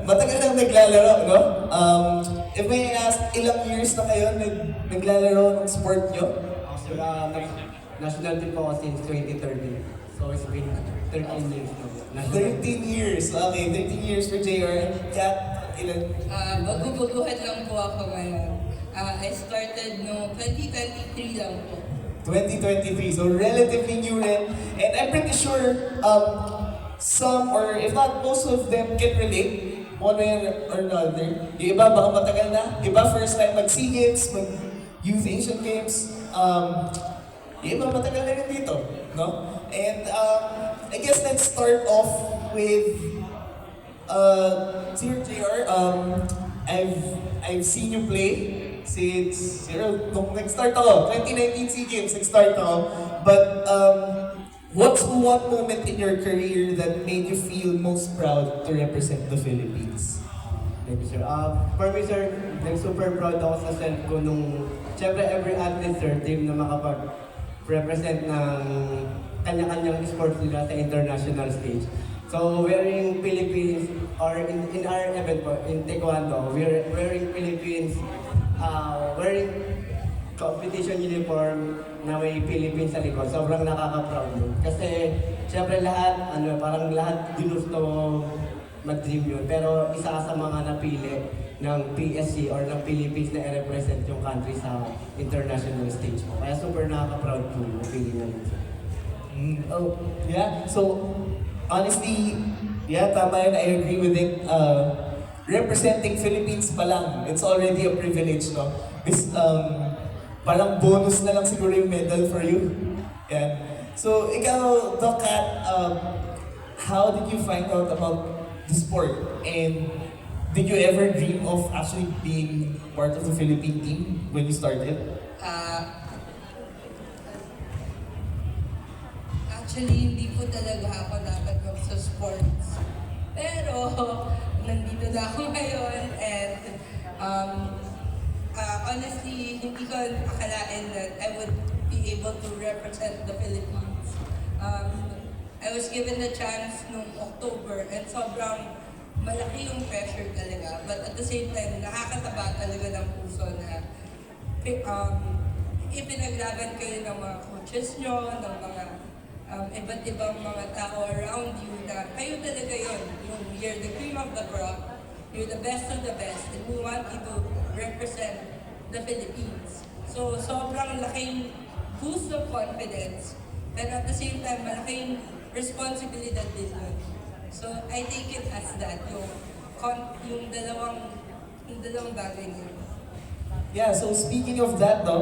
Matagal nang naglalaro, no? If may ask, ilang years na kayo naglalaro ng sport nyo? Sir, national team po ako since 2013. So it's been 13 years now. 13 years. Okay, 13 years for JR. And Kat, ilan? Bago-baguhan lang po ako ngayon. I started no 2023 lang po. 2023. So relatively new rin. And I'm pretty sure some or if not most of them can relate one way or another. Yung iba baka matagal na. Iba first time mag-SEA Games, mag-Youth Asian Games. Yung iba matagal na rin dito. No? And I guess let's start off with Sir JR. I've seen you play since nung nag-start ako, 2019 SEA Games, nag-start ako. But what's one moment in your career that made you feel most proud to represent the Philippines? Thank you, sir. For me, sir, super proud ako sa self ko nung, syempre, every athlete, sir, team na makapag-represent ng kanya-kanyang sports nila sa international stage. So, wearing Philippines, or in our event po, in Taekwondo, we're wearing Philippines, wearing competition uniform na may Philippines sa likod. Sobrang nakaka-proud yun. Kasi, syempre lahat, parang lahat ginusto mag-dream yun. Pero isa ka sa mga napili ng PSC or ng Philippines na i-represent yung country sa international stage mo. Kaya super nakaka-proud po yung feeling na yun. Oh, yeah. So, honestly, yeah, tama yun. I agree with it. Representing Philippines pa lang, it's already a privilege, no? This, parang bonus na lang siguro yung medal for you. Yeah. So, ikaw, Doc Kat, how did you find out about the sport? And did you ever dream of actually being part of the Philippine team when you started? Actually, hindi po talaga ako dapat mag sa sports. Pero, nandito na ako ngayon and honestly, hindi ko akalain that I would be able to represent the Philippines. I was given the chance nung October and sobrang malaki yung pressure talaga. But at the same time, nakakataba talaga ng puso na ipinaglaban kayo ng mga coaches nyo, ng mga iba't ibang mga tao around you na kayo talaga yun. You're the cream of the crop, you're the best of the best, and we want you to represent the Philippines. So, sobrang laking boost of confidence, pero at the same time, malaking responsibilidad din yun. So, I take it as that, yung dalawang bagay niya. Yeah, so speaking of that, no,